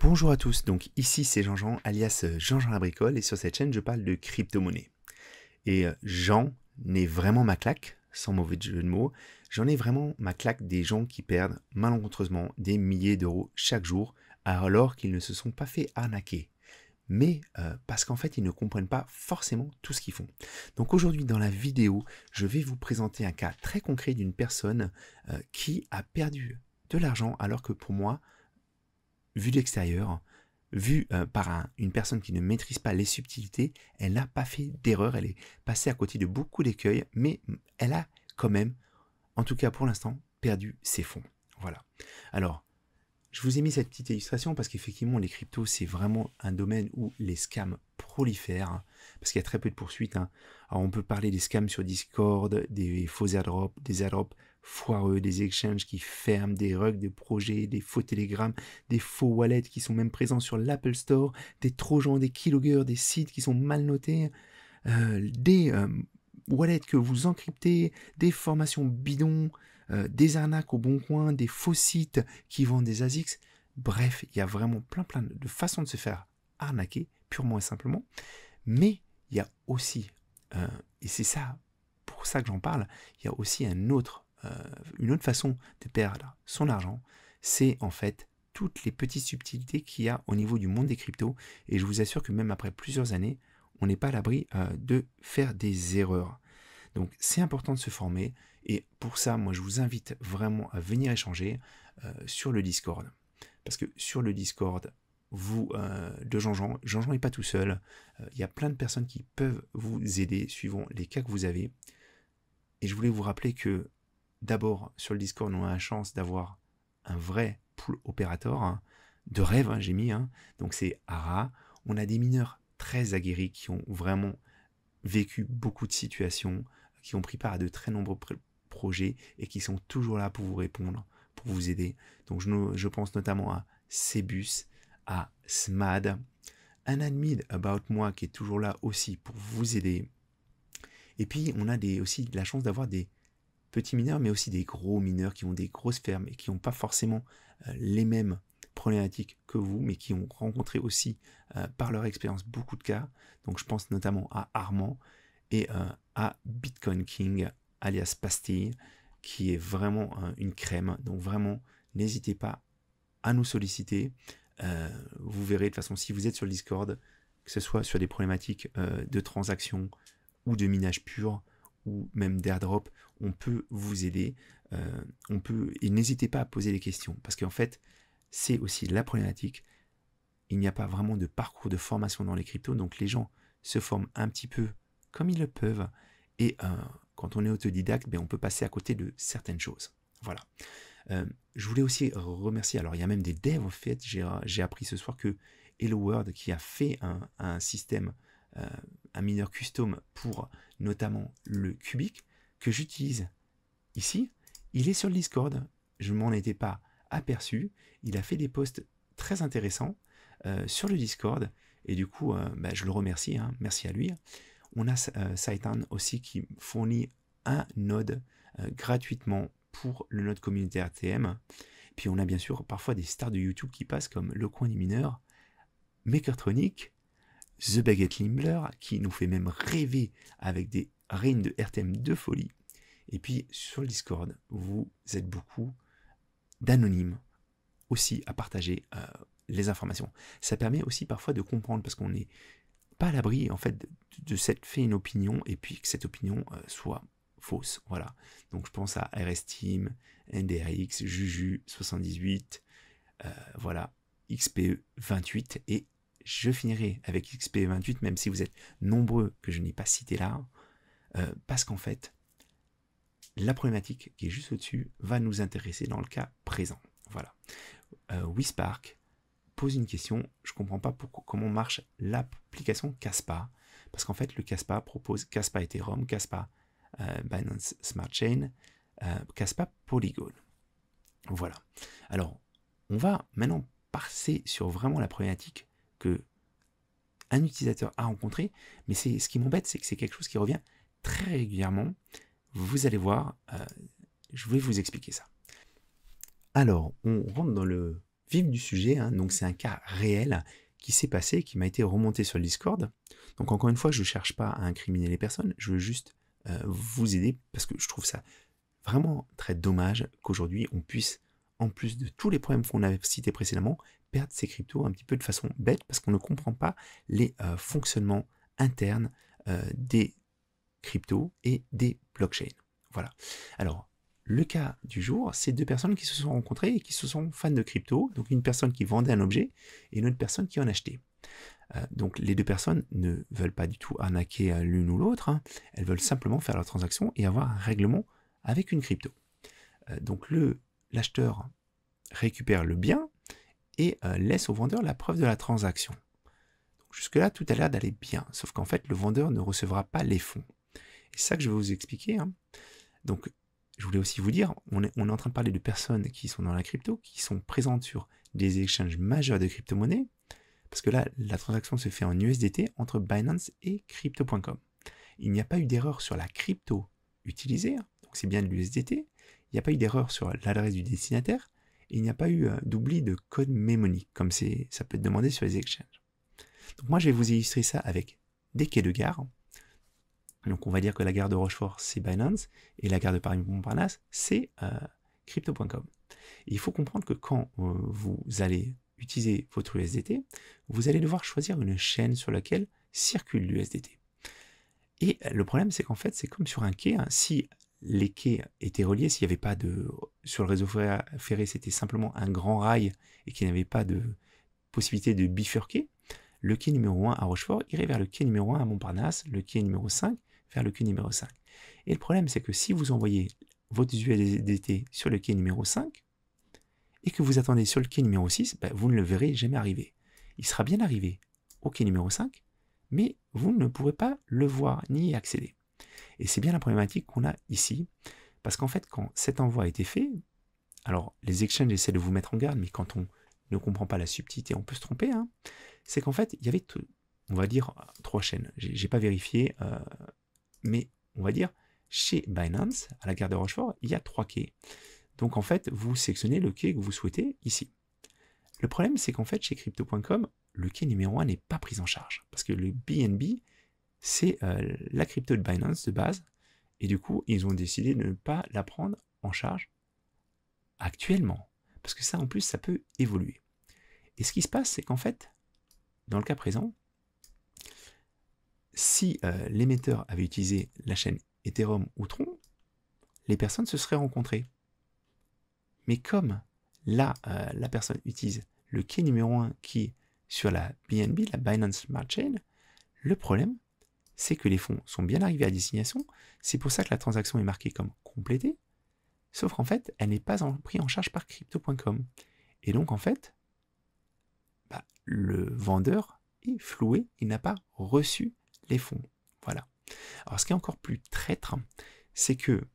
Bonjour à tous, donc ici c'est Jean-Jean alias Jean-Jean la Bricole et sur cette chaîne je parle de crypto-monnaie. Et Jean n'est vraiment ma claque, sans mauvais jeu de mots, j'en ai vraiment ma claque des gens qui perdent malencontreusement des milliers d'euros chaque jour alors qu'ils ne se sont pas fait arnaquer. Mais parce qu'en fait ils ne comprennent pas forcément tout ce qu'ils font. Donc aujourd'hui dans la vidéo, je vais vous présenter un cas très concret d'une personne qui a perdu de l'argent alors que pour moi, vu de l'extérieur, vu par une personne qui ne maîtrise pas les subtilités, elle n'a pas fait d'erreur, elle est passée à côté de beaucoup d'écueils, mais elle a quand même, en tout cas pour l'instant, perdu ses fonds. Voilà. Alors, je vous ai mis cette petite illustration parce qu'effectivement, les cryptos, c'est vraiment un domaine où les scams prolifèrent, hein, parce qu'il y a très peu de poursuites. Hein. Alors, on peut parler des scams sur Discord, des faux airdrops, des airdrops foireux, des exchanges qui ferment, des rugs de projets, des faux télégrammes, des faux wallets qui sont même présents sur l'Apple Store, des trojans, des keyloggers, des sites qui sont mal notés, des wallets que vous encryptez, des formations bidons, des arnaques au bon coin, des faux sites qui vendent des ASICs. Bref, il y a vraiment plein de façons de se faire arnaquer, purement et simplement. Mais il y a aussi, et c'est ça, pour ça que j'en parle, il y a aussi une autre façon de perdre son argent, c'est en fait toutes les petites subtilités qu'il y a au niveau du monde des cryptos. Et je vous assure que même après plusieurs années, on n'est pas à l'abri de faire des erreurs. Donc c'est important de se former et pour ça, moi je vous invite vraiment à venir échanger sur le Discord. Parce que sur le Discord, de Jean-Jean n'est pas tout seul. Il y a plein de personnes qui peuvent vous aider suivant les cas que vous avez. Et je voulais vous rappeler que d'abord sur le Discord, on a la chance d'avoir un vrai pool opérateur, hein, de rêve, hein, j'ai mis. Hein. Donc c'est ARA. On a des mineurs très aguerris qui ont vraiment vécu beaucoup de situations, qui ont pris part à de très nombreux projets et qui sont toujours là pour vous répondre, pour vous aider. Donc je pense notamment à Cebus, à Smad, un admin About Moi qui est toujours là aussi pour vous aider. Et puis on a aussi la chance d'avoir des petits mineurs, mais aussi des gros mineurs qui ont des grosses fermes et qui n'ont pas forcément les mêmes problématiques que vous, mais qui ont rencontré aussi par leur expérience beaucoup de cas. Donc je pense notamment à Armand et à Bitcoin King, alias Pastille, qui est vraiment une crème. Donc vraiment, n'hésitez pas à nous solliciter. Vous verrez de toute façon, si vous êtes sur le Discord, que ce soit sur des problématiques de transactions ou de minage pur, ou même d'airdrop, on peut vous aider. Et n'hésitez pas à poser des questions, parce qu'en fait, c'est aussi la problématique. Il n'y a pas vraiment de parcours de formation dans les cryptos, donc les gens se forment un petit peu comme ils le peuvent, et quand on est autodidacte, on peut passer à côté de certaines choses. Voilà. Je voulais aussi remercier, alors il y a même des devs en fait, j'ai appris ce soir que Hello World, qui a fait un système, un mineur custom pour notamment le Cubic, que j'utilise ici, il est sur le Discord, je ne m'en étais pas aperçu, il a fait des posts très intéressants sur le Discord, et du coup, je le remercie, hein, merci à lui. On a Saitan aussi qui fournit un node gratuitement pour le node communautaire TM. Puis on a bien sûr parfois des stars de YouTube qui passent comme Le Coin des Mineurs, Makertronic, The Baguette Limbler, qui nous fait même rêver avec des reigns de RTM de folie. Et puis sur le Discord, vous êtes beaucoup d'anonymes aussi à partager les informations. Ça permet aussi parfois de comprendre, parce qu'on n'est pas à l'abri en fait de s'être fait une opinion et puis que cette opinion soit fausse. Voilà. Donc je pense à RSteam, NDRX, Juju78, voilà, XPE28, et je finirai avec XPE28, même si vous êtes nombreux que je n'ai pas cité là, parce qu'en fait, la problématique qui est juste au-dessus va nous intéresser dans le cas présent. Voilà. Wispark pose une question, je ne comprends pas comment marche l'application Kaspa, parce qu'en fait le Kaspa propose Kaspa Ethereum, Kaspa Binance Smart Chain, Kaspa Polygon. Voilà. Alors, on va maintenant passer sur vraiment la problématique que un utilisateur a rencontré, mais ce qui m'embête, c'est que c'est quelque chose qui revient très régulièrement. Vous allez voir, je vais vous expliquer ça. Alors, on rentre dans le vif du sujet, hein. Donc c'est un cas réel qui s'est passé, qui m'a été remonté sur le Discord. Donc encore une fois, je ne cherche pas à incriminer les personnes, je veux juste vous aider parce que je trouve ça vraiment très dommage qu'aujourd'hui on puisse, en plus de tous les problèmes qu'on avait cités précédemment, perdre ces cryptos un petit peu de façon bête parce qu'on ne comprend pas les fonctionnements internes des cryptos et des blockchains. Voilà. Alors, le cas du jour, c'est deux personnes qui se sont rencontrées et qui se sont fans de crypto. Donc, une personne qui vendait un objet et une autre personne qui en achetait. Donc, les deux personnes ne veulent pas du tout arnaquer l'une ou l'autre. Hein. Elles veulent simplement faire leur transaction et avoir un règlement avec une crypto. Donc, l'acheteur récupère le bien et laisse au vendeur la preuve de la transaction. Donc, jusque-là, tout a l'air d'aller bien. Sauf qu'en fait, le vendeur ne recevra pas les fonds. Et c'est ça que je vais vous expliquer. Hein. Donc, je voulais aussi vous dire, on est en train de parler de personnes qui sont dans la crypto, qui sont présentes sur des exchanges majeurs de crypto-monnaies, parce que là, la transaction se fait en USDT entre Binance et Crypto.com. Il n'y a pas eu d'erreur sur la crypto utilisée, donc c'est bien de l'USDT, il n'y a pas eu d'erreur sur l'adresse du destinataire, et il n'y a pas eu d'oubli de code mnémonique, comme ça peut être demandé sur les exchanges. Donc moi, je vais vous illustrer ça avec des quais de gare. Donc on va dire que la gare de Rochefort, c'est Binance, et la gare de Paris-Montparnasse, c'est Crypto.com. Il faut comprendre que quand vous allez utiliser votre USDT, vous allez devoir choisir une chaîne sur laquelle circule l'USDT. Et le problème, c'est qu'en fait, c'est comme sur un quai. Hein, si les quais étaient reliés, s'il n'y avait pas de... Sur le réseau ferré, c'était simplement un grand rail et qu'il n'y avait pas de possibilité de bifurquer, le quai numéro 1 à Rochefort irait vers le quai numéro 1 à Montparnasse, le quai numéro 5 vers le quai numéro 5. Et le problème, c'est que si vous envoyez votre USDT sur le quai numéro 5 et que vous attendez sur le quai numéro 6, ben, vous ne le verrez jamais arriver. Il sera bien arrivé au quai numéro 5, mais vous ne pourrez pas le voir ni y accéder. Et c'est bien la problématique qu'on a ici, parce qu'en fait, quand cet envoi a été fait, alors les exchanges essaient de vous mettre en garde, mais quand on ne comprend pas la subtilité, on peut se tromper, hein, c'est qu'en fait, il y avait, on va dire, 3 chaînes. J'ai pas vérifié, mais on va dire, chez Binance, à la gare de Rochefort, il y a 3 quais. Donc en fait, vous sélectionnez le quai que vous souhaitez ici. Le problème, c'est qu'en fait, chez Crypto.com, le quai numéro 1 n'est pas pris en charge. Parce que le BNB, c'est la crypto de Binance de base. Et du coup, ils ont décidé de ne pas la prendre en charge actuellement. Parce que ça, en plus, ça peut évoluer. Et ce qui se passe, c'est qu'en fait, dans le cas présent, si l'émetteur avait utilisé la chaîne Ethereum ou Tron, les personnes se seraient rencontrées. Mais comme là, la personne utilise le quai numéro 1 qui est sur la BNB, la Binance Smart Chain, le problème, c'est que les fonds sont bien arrivés à destination. C'est pour ça que la transaction est marquée comme complétée. Sauf qu'en fait, elle n'est pas prise en charge par Crypto.com. Et donc, en fait, le vendeur est floué, il n'a pas reçu les fonds. Voilà. Alors, ce qui est encore plus traître, c'est que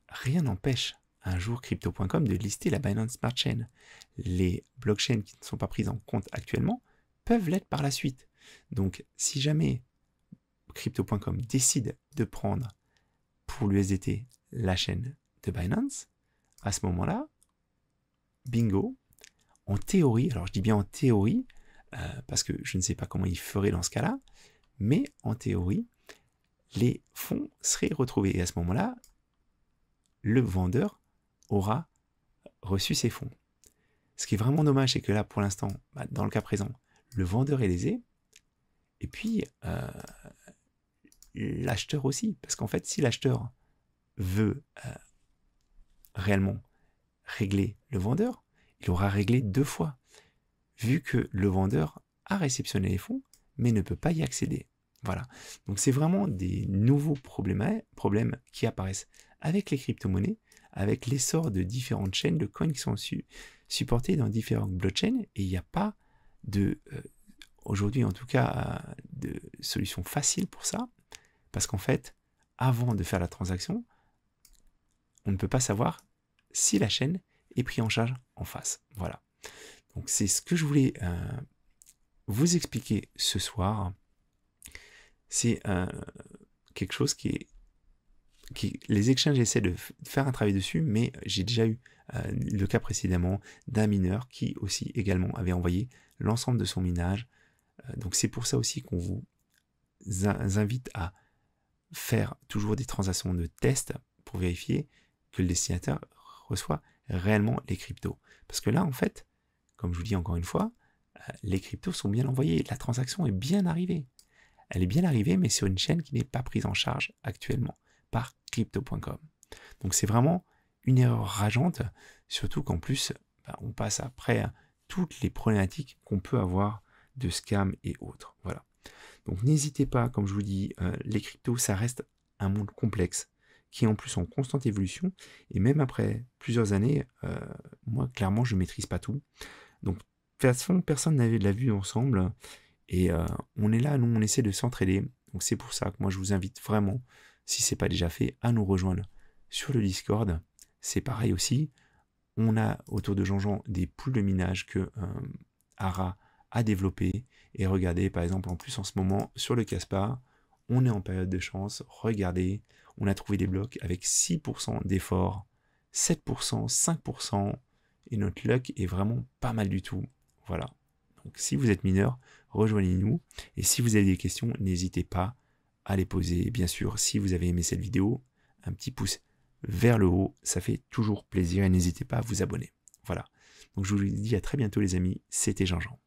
rien n'empêche un jour Crypto.com de lister la Binance Smart Chain. Les blockchains qui ne sont pas prises en compte actuellement peuvent l'être par la suite. Donc, si jamais Crypto.com décide de prendre pour l'USDT la chaîne de Binance, à ce moment-là, bingo, en théorie, alors je dis bien en théorie, parce que je ne sais pas comment il ferait dans ce cas-là, mais en théorie, les fonds seraient retrouvés. Et à ce moment-là, le vendeur aura reçu ses fonds. Ce qui est vraiment dommage, c'est que là, pour l'instant, dans le cas présent, le vendeur est lésé, et puis l'acheteur aussi. Parce qu'en fait, si l'acheteur veut réellement régler le vendeur, il aura réglé 2 fois, vu que le vendeur a réceptionné les fonds, mais ne peut pas y accéder. Voilà. Donc c'est vraiment des nouveaux problèmes qui apparaissent avec les crypto-monnaies, avec l'essor de différentes chaînes de coins qui sont supportées dans différentes blockchains, et il n'y a pas de, aujourd'hui en tout cas, de solution facile pour ça, parce qu'en fait, avant de faire la transaction, on ne peut pas savoir si la chaîne est prise en charge en face. Voilà. Donc c'est ce que je voulais vous expliquer ce soir. C'est quelque chose qui est les exchanges essaient de faire un travail dessus, mais j'ai déjà eu le cas précédemment d'un mineur qui aussi également avait envoyé l'ensemble de son minage. Donc c'est pour ça aussi qu'on vous invite à faire toujours des transactions de test pour vérifier que le destinataire reçoit réellement les cryptos. Parce que là, en fait, comme je vous dis encore une fois, les cryptos sont bien envoyés, la transaction est bien arrivée. Elle est bien arrivée, mais sur une chaîne qui n'est pas prise en charge actuellement par crypto.com. Donc c'est vraiment une erreur rageante, surtout qu'en plus, on passe après toutes les problématiques qu'on peut avoir de scam et autres. Voilà. Donc n'hésitez pas, comme je vous dis, les cryptos, ça reste un monde complexe, qui est en plus en constante évolution, et même après plusieurs années, moi clairement je ne maîtrise pas tout. Donc de toute façon, personne n'avait de la vue ensemble, et on est là, nous on essaie de s'entraider. Donc c'est pour ça que moi je vous invite vraiment, si ce n'est pas déjà fait, à nous rejoindre sur le Discord. C'est pareil aussi, on a autour de Jean-Jean des poules de minage que Ara a développé. Et regardez, par exemple, en plus en ce moment, sur le Caspar, on est en période de chance. Regardez, on a trouvé des blocs avec 6% d'effort, 7%, 5%, et notre luck est vraiment pas mal du tout. Voilà. Donc si vous êtes mineur, rejoignez-nous. Et si vous avez des questions, n'hésitez pas à les poser. Bien sûr, si vous avez aimé cette vidéo, un petit pouce vers le haut, ça fait toujours plaisir et n'hésitez pas à vous abonner. Voilà. Donc je vous dis à très bientôt les amis, c'était Jean-Jean.